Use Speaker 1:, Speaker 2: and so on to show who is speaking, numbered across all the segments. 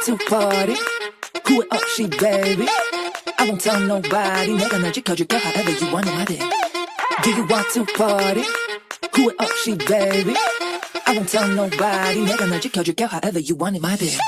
Speaker 1: to party? Who it up, she baby? I won't tell nobody. 내가 널 지켜줄게 however you want it, my dear. Do you want to party? Who it up, she baby? I won't tell nobody. 내가 널 지켜줄게 however you want it, my dear.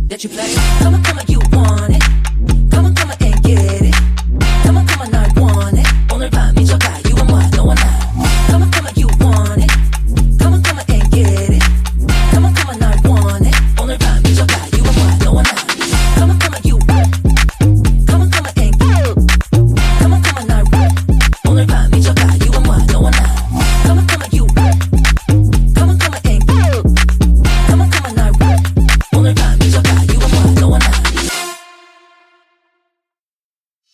Speaker 1: That you play, come on,